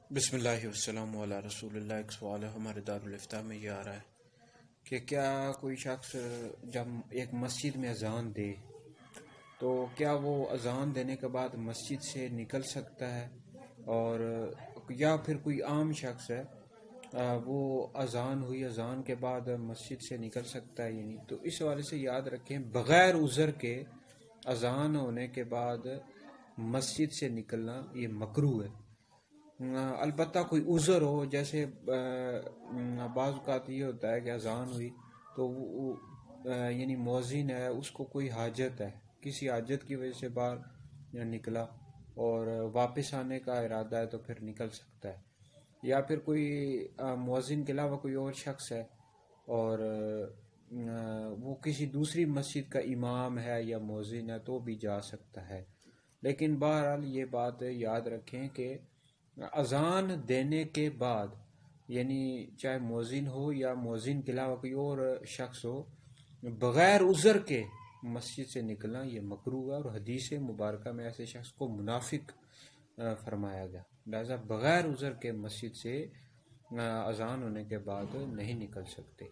बिस्मिल्लाहि वस्सलामु अला रसूलिल्लाह। एक सवाल है हमारे दारुल इफ्ता में ये आ रहा है कि क्या कोई शख्स जब एक मस्जिद में अजान दे तो क्या वो अजान देने के बाद मस्जिद से निकल सकता है, और या फिर कोई आम शख्स है वो अजान हुई अजान के बाद मस्जिद से निकल सकता है या नहीं। तो इस हवाले से याद रखें, बग़ैर उज़र के अजान होने के बाद मस्जिद से निकलना ये मकरूह है। अलबत्ता कोई उज़र हो, जैसे बाज़ औक़ात ये होता है कि अजान हुई तो यानी मौज़िन है उसको कोई हाजत है, किसी हाजत की वजह से बाहर निकला और वापस आने का इरादा है तो फिर निकल सकता है। या फिर कोई मौज़िन के अलावा कोई और शख्स है और वो किसी दूसरी मस्जिद का इमाम है या मौज़िन है तो भी जा सकता है। लेकिन बहरहाल ये बात याद रखें कि अजान देने के बाद, यानी चाहे मौज़िन हो या मौज़िन के अलावा कोई और शख्स हो, बग़ैर उज़र के मस्जिद से निकलना ये मकरूह है और हदीस मुबारका में ऐसे शख्स को मुनाफिक फरमाया गया। लिहाजा बग़ैर उज़र के मस्जिद से अजान होने के बाद नहीं निकल सकते।